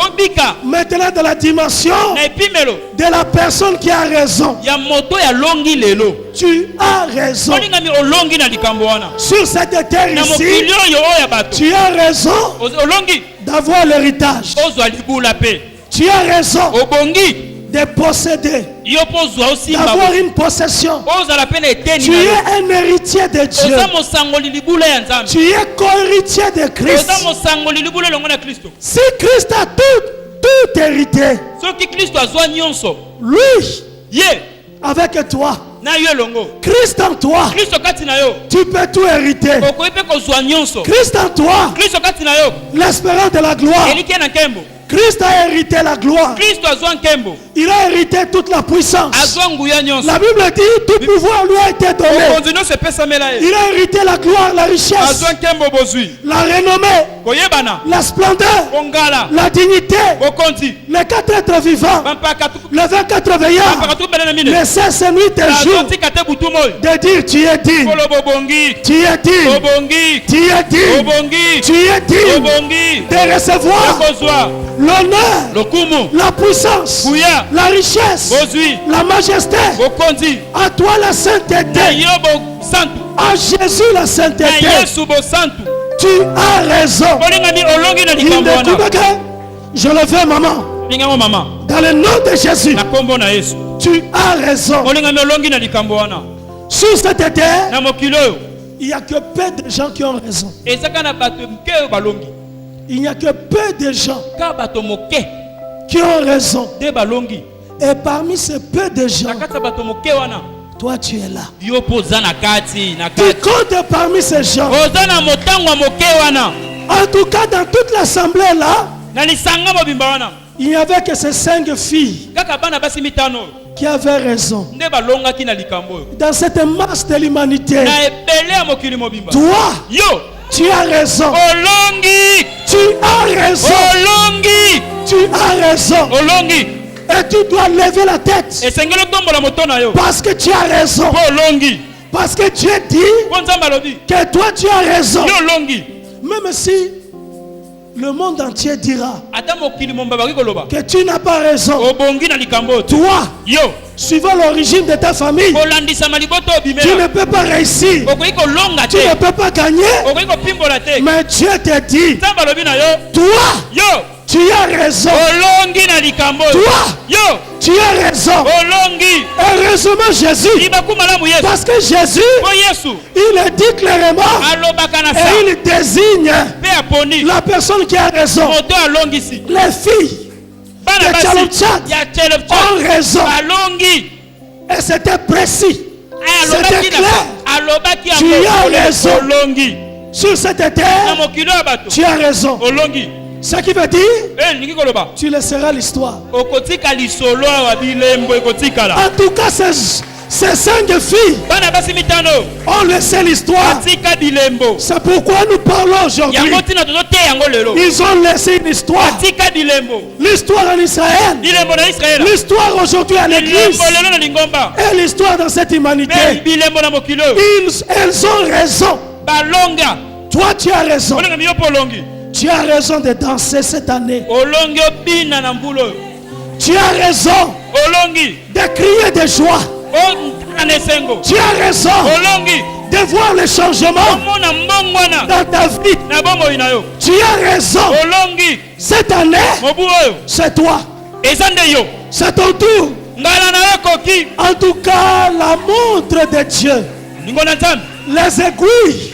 maintenant dans la dimension de la personne qui a raison. Tu as raison. Sur cette terre ici, tu as raison d'avoir l'héritage. Tu as raison de posséder, d'avoir une possession. Tu es un héritier de Dieu. Tu es co-héritier de Christ. Si Christ a tout hérité, lui, avec toi, Christ en toi, tu peux tout hériter. Christ en toi, l'espérance de la gloire. Christ a hérité la gloire. Il a hérité toute la puissance. La Bible dit tout pouvoir lui a été donné. Il a hérité la gloire, la richesse, la renommée, la splendeur, la dignité. Les 4 êtres vivants, les 24 veillards, ne cessent nuit et jour de dire tu es digne, tu es digne, tu es digne, tu es digne de recevoir l'honneur, la puissance, la richesse, la majesté. À toi la sainteté. À Jésus la sainteté. Tu as raison. Je le veux, maman. Dans le nom de Jésus. Tu as raison. Sur cette terre, il n'y a que peu de gens qui ont raison. Il n'y a que peu de gens qui ont raison. Et parmi ces peu de gens, toi tu es là. Tu comptes parmi ces gens. En tout cas, dans toute l'assemblée là, il n'y avait que ces 5 filles qui avaient raison. Dans cette masse de l'humanité, toi, tu as raison. Tu as raison. Tu as raison. Et tu dois lever la tête. Parce que tu as raison. Parce que Dieu dit que toi tu as raison. Même si Le monde entier dira ata mokili momba baki koloba que tu n'as pas raison. obongi na likambo. Toi, Yo suivant l'origine de ta famille, kolandisa maliboto tu ne bimela peux pas réussir. okoki kolonga Tu ne te peux pas gagner. okoki kopimbola te. Mais Dieu te dit, Nzambe alobi na yo toi, yo tu as raison. olongi na likambo. Toi, Yo tu as raison. olongi Heureusement Jésus. libaku malamu Yesu. Parce que Jésus, Po Yesu il le dit clairement alobaka na sa et il désigne pe aponi la personne qui a raison. moto alongisi Les filles bana de basi Tchalomtchat ya Tchalomtchat ont raison. balongi. Et c'était précis. Alobaki C'était na clair. alobaki Tu as raison. olongi Sur cette na terre, mokili ya bato tu as raison. olongi. Ce qui veut dire, Ningi koloba tu laisseras l'histoire. okotika lisolo awa bilembo ekotikala. En tout cas, ces 5 filles Bana basi mitano ont laissé l'histoire. atika bilembo C'est pourquoi nous parlons aujourd'hui. yango tina tozote yango lelo Ils ont laissé une histoire. atika bilembo L'histoire en Israël. bilembo na Israela L'histoire aujourd'hui à l'église. bilembo lelo na lingomba Et l'histoire dans cette humanité. pe bilembo na mokili oyo Elles ont raison. balonga. Toi, tu as raison. Olinga miyo po olongi Tu as raison de danser cette année. olongi obina na mbula oyo Tu as raison olongi de crier de joie. otana esengo Tu as raison olongi de voir le changement omona mbongwana dans ta vie. na bomoi na yo Tu as raison. olongi Cette année, mobu oyo c'est toi. eza nde yo C'est ton tour. ngala na yo ekoki En tout cas, la montre de Dieu. lingo na nzambe Les aiguilles.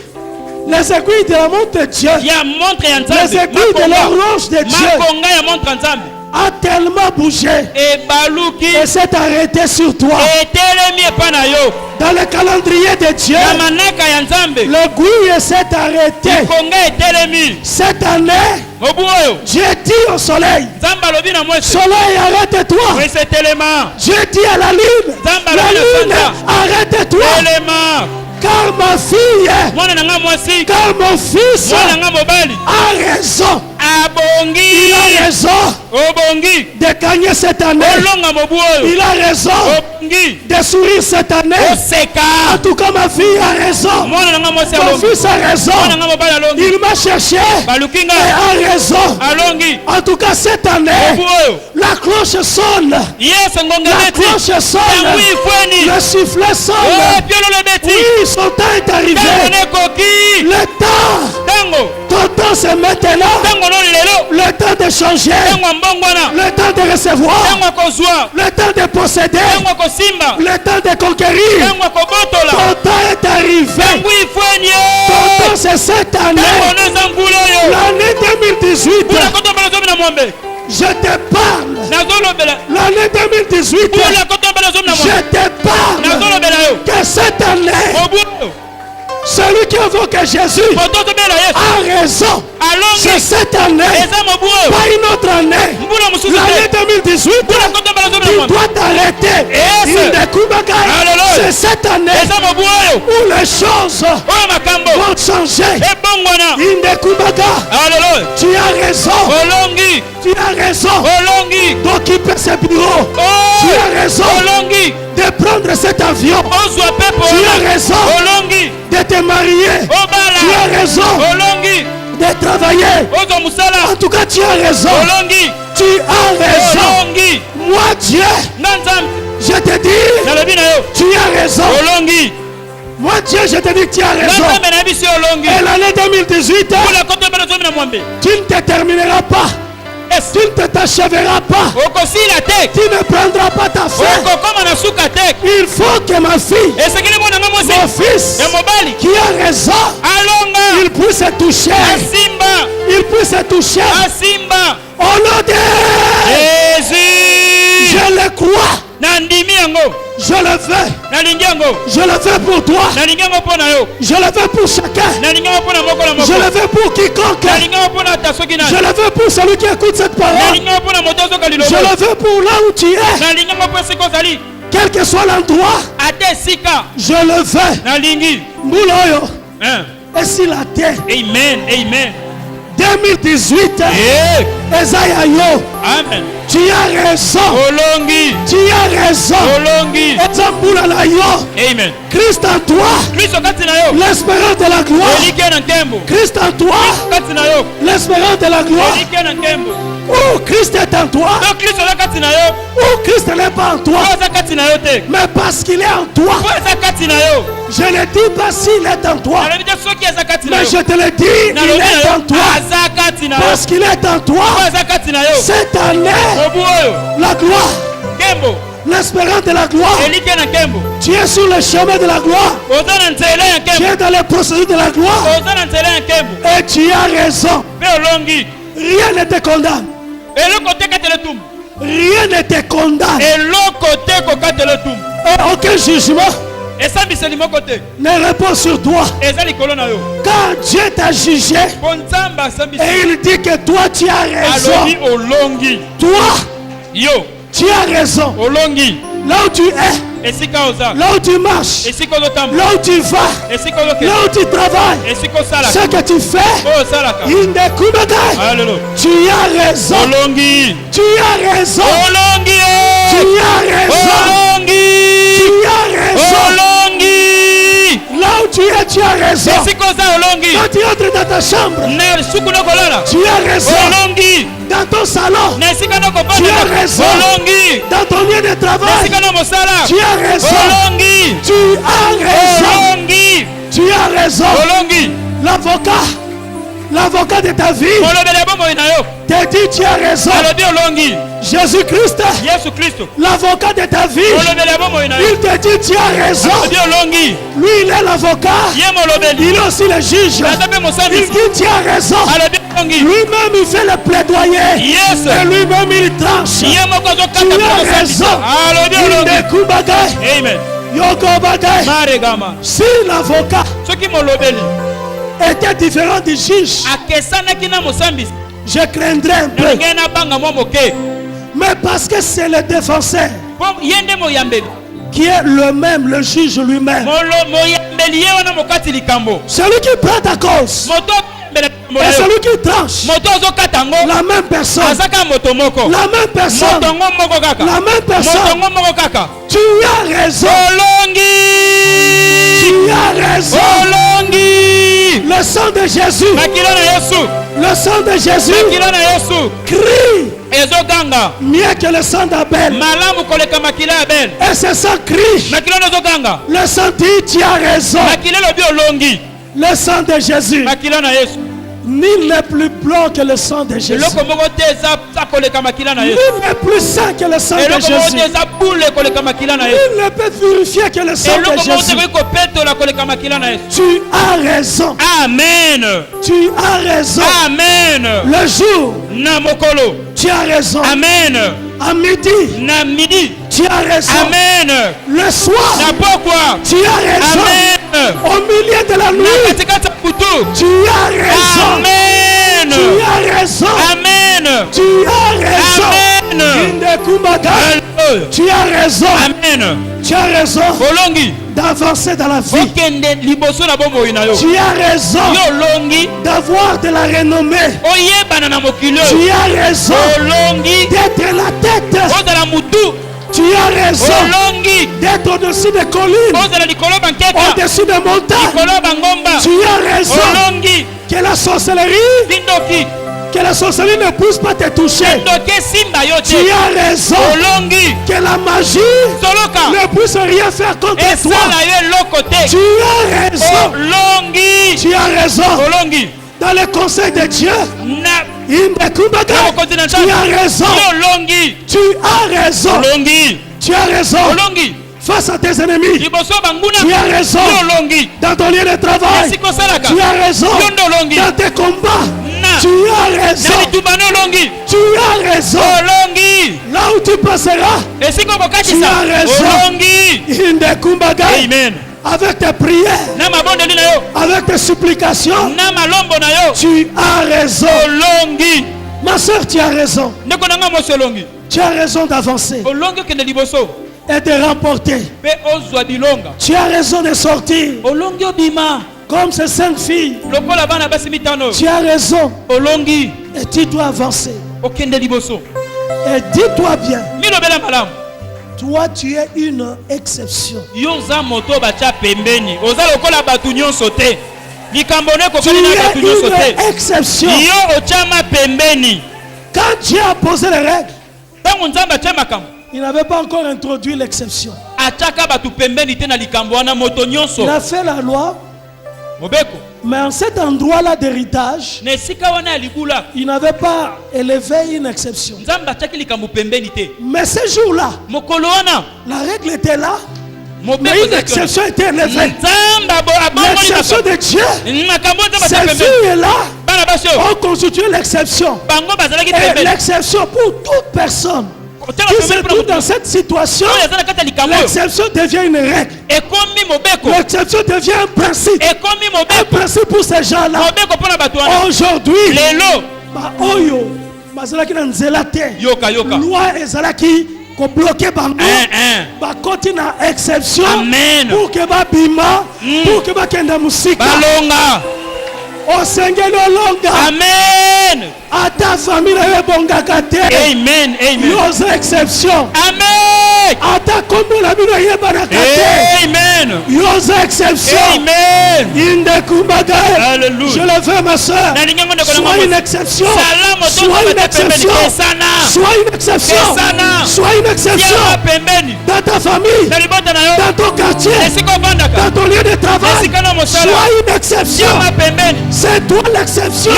Les aiguilles de la montre de Dieu. ya montre ya Les nzambe aiguilles de l'horloge de Dieu makonga ya montre ya nzambe a tellement bougé ebaluki et s'est arrêté sur toi. etelemi epa na yo Dans le calendrier de Dieu, na manaka ya nzambe l'aiguille s'est arrêtée. konga etelemi Cette année, mobu oyo Dieu dit au soleil, nzambe alobi na mwese soleil, arrête-toi. mwese telema Dieu dit à la lune, Nzambe la alobi na lune, sanza arrête-toi. telema Car ma fille, mwana na nga mwasi car mon fils mwana na nga mobali a raison. abongi Il a raison obongi de gagner cette année. olonga mobu oyo Il a raison obongi de sourire cette année. En oseka tout cas, ma fille a raison. mwana na nga mwasi Mon alongi fils a mwana na raison. nga mobali alongi Il m'a cherché baluki et nga a raison. alongi En tout cas, cette année, mobu oyo la cloche sonne. yesu ngonga La beti cloche sonne. yango ifweni Le sifflet sonne. piololo beti Oui, son temps est ntango arrivé. nekoki Le temps, ntango ton temps c'est maintenant. ntango no lelo Le temps de changer. ntango ya mbongwana Le temps de recevoir. ntango ya kozwa Le temps de posséder. ntango ya kosimba Le temps de conquérir. ntango ya kobotola Ton temps est arrivé. ntango ifweni Ton temps c'est cette année. ntango no eza ngula oyo L'année 2018. mpona kotombela zomi na mwambe Je te parle. nazolobela L'année 2018. mpona kotombela zomi na Je mwambe te parle. nazolobela yo Que cette année, mobu oyo celui qui invoque Jésus moto ozobela yesu a raison. C'est alongi cette année, eza mobu oyo pas une autre année. mbula mosusu L'année te 2018, mpona kotombela zomi na tu mwambe dois t'arrêter. Yes. Il ne coupe pas. Alléluia. C'est cette année eza mobu oyo où les choses oyo makambo vont changer. ebongwana Il ne coupe pas. aleluya Tu as raison. olongi Tu as raison olongi d'occuper ce bureau. Tu as raison olongi de prendre cet avion. ozwa pepo Tu as raison olongi de te marier. Tu obala as raison olongi de travailler. ozwa mosala En tout cas, tu as raison. olongi Tu as raison. olongi Moi, Dieu, nga nzambe je te dis, nalobi na yo tu as raison. olongi Moi, Dieu, je te dis que tu as nga raison. nzambe nayebi si olongi Et l'année 2018, mpona kotombela zomi na mwambe tu ne te termineras pas. Tu ne te t'achèveras pas. okosila te Tu ne prendras pas ta fin. okokoma na suka te Il faut que ma fille, esekeli mwana nga mon mwasi fils, ya mobali qui a raison, alonga il puisse toucher. asimba Il puisse toucher. asimba Au nom de jésus Je le crois. nandimi yango Je le veux. nalingi yango Je le veux pour toi. nalingi yango mpo na yo Je le veux pour chacun. nalingi yango mpo na moko na Je moko le veux pour quiconque. nalingi yango mpo na ata soki Je nani le veux pour celui qui écoute cette parole. nalingi yango mpo na moto azoka Je lilobo le veux pour là où tu es. nalingi yango mpo esika ozali Quel que soit l'endroit, ata esika je le veux. nalingi Mouloyo. Hein. Et si la terre amen amen 2018, Eh, Esaïa yo, Amen. Tu as raison. Olongi. Tu as raison. Olongi. Ezambula na yo. Amen. Christ en toi. Kristo kati na yo. L'espérance de la gloire. Elike na nkembo. Christ en toi. Kati na yo. L'espérance de la gloire. Elike na nkembo. Oh, Christ est en toi. Donc Kristo la kati na yo. Oh, Christ n'est pas en toi. Oza kati na yo te. Mais parce qu'il est en toi. Oza kati na yo. Je ne dis pas s'il est en toi. Na lebita soki aza kati na Mais yo. je te le dis, il est en toi. Aza kati na yo. Parce qu'il est en toi. Oza kati na yo. Cette année, Obu oyo. la gloire, Nkembo. l'espérance de la gloire. Elike na nkembo. Tu es sur le chemin de la gloire. Oza na nzela ya Tu nkembo. es dans les procédures de la gloire. Oza na nzela ya nkembo. Et tu as raison. Pe olongi. Rien ne te condamne. Eloko te katele tum. Rien ne te condamne. Eloko te ko katele tum. Et aucun jugement Esambiseli moko te. ne repose sur toi. Eza likolo na yo. Quand Dieu t'a jugé Po nzambe asambisi. et il dit que toi tu as raison. Alobi olongi. Toi, Yo. tu as raison. Olongi. Là où tu es, Esika oza. là où tu marches, Esika ozotamba. là où tu vas, Esika ozoke. là où tu travailles, Esika osalaka. ce que tu fais, Oyo osalaka. il ne coupe. Alléluia. Tu as raison. Olongi. Tu as raison. Olongi. Tu as raison. Olongi. Tu as raison. Olongi. Là où tu as raison. Esika oza olongi. Quand tu entres dans ta chambre, Na suku no kolala. tu as raison. Olongi. Dans ton salon, Na esika no tu kopana. as raison. Olongi. Dans ton lieu de Na travail, esika no mosala. tu as raison. Olongi. Tu as raison. Olongi. Tu as raison. Olongi. L'avocat de ta vie Molobele bomoi na yo. te dit tu as raison. Alobi olongi. Jésus-Christ, Yesu Kristo. l'avocat de ta vie, Molobele bomoi na yo. il te dit tu as raison. Alobi olongi. Lui, il est l'avocat. Ye molobeli. Il est aussi le juge. Adabe Il mosambisi. dit tu as raison. Alobi olongi. Lui-même, il fait le plaidoyer. Yes. Et lui-même, il tranche. Ye moko azokata Tu mpo as mosambisi. raison. Alobi Il olongi. ne coupe bagaille. Amen. Yoko bagaille. Maregama. Si l'avocat Soki molobeli était différent du juge, akesanaki na mosambisi. je craindrais un peu. Nalingai nabanga mwa moke. Mais parce que c'est le défenseur Po ye nde moyambeli. qui est le même, le juge lui-même. Moyambeli ye wana mokati likambo. Celui qui prend ta cause Moto mbele et celui qui tranche, moto azokata ngo. la même personne. Azaka moto moko. La même personne. Moto ngo moko kaka. La même Moto personne. ngo moko kaka. Tu as raison. Olongi. Tu as raison. Olongi. Le sang de Jésus. Makilo na Yesu. Le sang de Jésus Makilo na Yesu. crie Ezoganga. mieux que le sang d'Abel. Malamu koleka makila ya Abel. Et ce sang crie. Makilo na ezoganga. Le sang dit tu as raison. Makilo lobi olongi. Le sang de Jésus. Makilo na Yesu. Nul n'est plus blanc que le sang de Jésus. Eloko moko te eza koleka makila na Yesu. Nul n'est plus saint que le sang de Eloko moko te Jésus. eza bule koleka makila na Yesu. Nul ne peut purifier que le sang de Eloko moko te Jésus. koki kopetola koleka makila na Yesu. Tu as raison. Amen. Tu as raison. Amen. Le jour, Na mokolo. tu as raison. Amen. À midi, Na midi. tu as raison. Amen. Le soir, Na pokwa. tu as raison. Amen. Au milieu de la Na nuit, katikati ya butu. tu as raison. Amen. Tu as raison. Amen. Tu as raison. Amen. Indekumaga, Hallelujah. tu as raison. Amen. Tu as raison Olongi. d'avancer dans la vie. Okende liboso na bomoi na yo. Tu as raison Yo olongi. d'avoir de la renommée. Oyebana na mokili oyo. Tu as raison Olongi. d'être la tête. Ozala mutu. Tu as raison Olongi. d'être au-dessus des collines, Ozala likolo bankeka. au-dessus des montagnes. Likolo bangomba. Tu as raison Olongi. que la sorcellerie, Bindoki. ne puisse pas te toucher. Bindoki simba yo Tu te. as raison Olongi. que la magie Soloka. ne puisse rien faire contre toi. Esala yo eloko te. Tu as raison. Olongi. Tu as raison. Olongi. Dans le conseil de Dieu, Na Indekumaga, continental. tu as raison. Yo olongi. Tu as raison. Olongi. Tu as raison. Olongi. Face à tes ennemis, Liboso banguna. tu as raison. Yo olongi. Dans ton lieu de travail, Esiko salaka. tu as raison. Yo ndo olongi. Dans tes combats, Na. tu as raison. Na litubane olongi. Tu as raison. Olongi. Là où tu passeras, Esiko tu kokatisa. as raison. Olongi. Indekumaga, Amen. avec tes prières, Na mabondeli na yo. avec tes supplications, Na malombo na yo. tu as raison. Olongi. Ma soeur, tu as raison. Ndeko nanga mosi olongi. Tu as raison d'avancer Olongi okende liboso. et de remporter. Pe ozwa bilonga. Tu as raison de sortir Olongi obima. comme ces 5 filles. Lokola bana basi mitano. Tu as raison Olongi. et tu dois avancer. Okende liboso. Et dis-toi bien, milobela malamu. toi tu es une exception. Yoza moto bacha pembeni. Oza lokola batu nyonso te. Likambone Tu kokoni na batu es nyonso te. une exception. Yo ochama pembeni. Quand Dieu a posé les règles, Tango nzamba atia makambo. il n'avait pas encore introduit l'exception. Achaka batu pembeni te na likambo wana moto nyonso. Il a fait la loi, Mobeko. mais en cet endroit-là d'héritage, Na esika wana ya libula. il n'avait pas élevé une exception. Nzamba achaki likambo pembeni te. Mais ce jour-là, Mokolo wana. la règle était là, mais Mobeko une exception était élevée. Nzamba bo abongoli L'exception de Dieu, makambo nzamba atia ces pembeni. filles-là Bana basio. ont constitué l'exception. Bango bazalaki Et pembeni. l'exception pour toute personne qui se trouve dans cette situation, l'exception devient une règle. Ekomi mobeko. L'exception devient un principe. Ekomi Un mobeko. principe pour ces gens-là. Mobeko pona batu wana. Aujourd'hui, Lelo. ba oyo bazalaki na nzela te. Yoka yoka. Loi ezalaki ko bloquer bango. Ba koti na exception. Amen. Pour que ba bima, pour que ba kenda musika. Balonga. Osengeli olonga. Amen. Ata famille na bongaka te. Amen. Amen. Yoza exception. Amen. Ata kombo la bino yebanaka te. Amen. Yoza exception. Amen. Inde kumbaga. Alléluia. Je le fais ma soeur. Sois une exception. Sois une exception. Sois une exception. Sois une exception. Dans ta famille. Dans ton quartier. Dans ton lieu de travail. Sois une exception. C'est toi l'exception.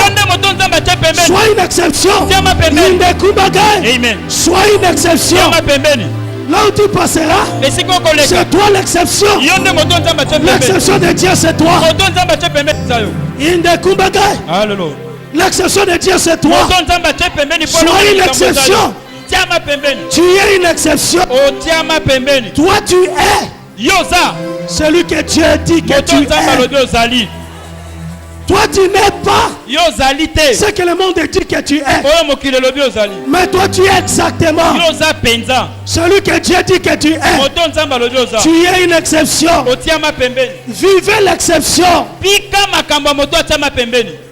Sois une exception. Inde kumbaga. Amen. Sois une exception. Là où tu passeras, c'est toi l'exception. L'exception de Dieu, c'est toi. Inde kumbaga. Alléluia. L'exception de Dieu, c'est toi. Sois une exception. Tu es une exception. Toi, tu es celui que Dieu dit que tu es. Toi, tu n'es pas ce que le monde dit que tu es. Mais toi, tu es exactement celui que Dieu dit que tu es. Tu es une exception. Vivez l'exception.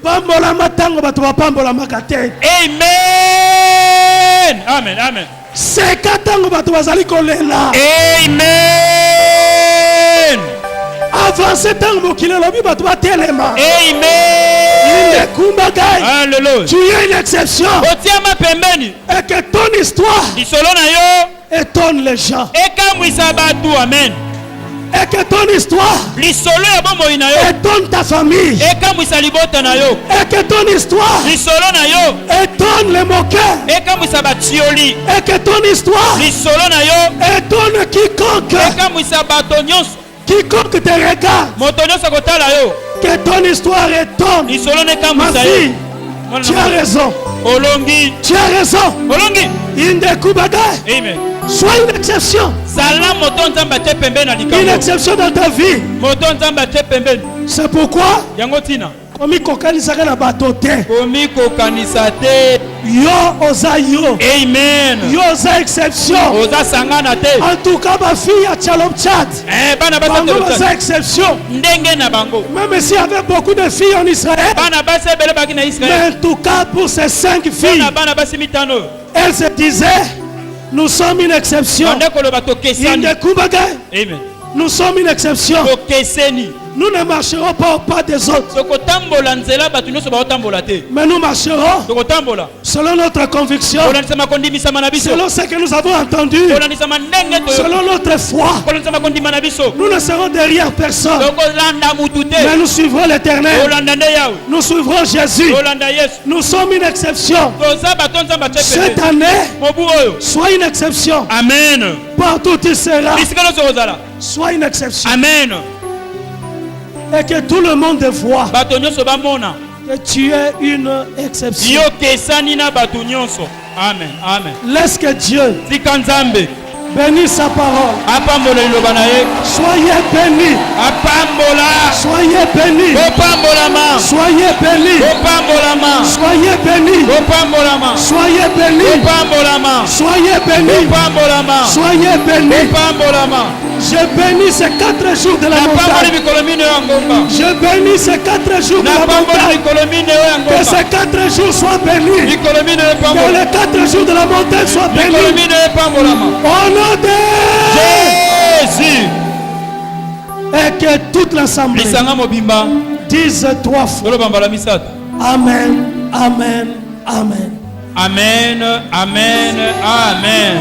Pambola matango bato bapambola makate. Amen. Amen. Amen. C'est katango bato bazali kolela. Amen. Avancez tango mokili lobi bato batelema. Amen. Alléluia. Tu es une exception. Et que ton histoire étonne les gens. Amen. Et que ton histoire étonne ta famille. Et que ton histoire étonne les moqueurs. Et que ton histoire étonne quiconque te regarde. Que ton histoire étonne. Ma fille, tu as raison. Tu as raison. Inde kubaga. Amen. Sois une exception. Une exception dans ta vie. C'est pourquoi komi kokanisaka na bato te. Yo oza yo. Amen. Yo oza exception. En tout cas ma fille à Tchalopchat. Bango oza exception. Même s'il y avait beaucoup de filles en Israël. Mais en tout cas pour ces 5 filles, elles se disaient, nous sommes une exception. Nous sommes une exception. Nous ne marcherons pas au pas des autres. Mais nous marcherons selon notre conviction, selon ce que nous avons entendu, selon notre foi. Nous ne serons derrière personne. Mais nous suivrons l'Éternel. Nous suivrons Jésus. Nous sommes une exception. Cette année, sois une exception. Amen. Partout tu seras. Sois une exception. Amen. Et que tout le monde voit que tu es une exception. Amen. Amen. Laisse que Dieu bénisse sa parole. Soyez bénis. Soyez bénis. Soyez bénis. Soyez bénis. Soyez bénis. Soyez bénis. Soyez bénis. Je bénis ces 4 jours de la montagne. Je bénis ces 4 jours de la montagne. Que ces 4 jours soient bénis. Que les 4 jours de la montagne soient bénis. Au nom de Jésus. Et que toute l'assemblée dise 3 fois. Amen, amen, amen. Amen, amen, amen.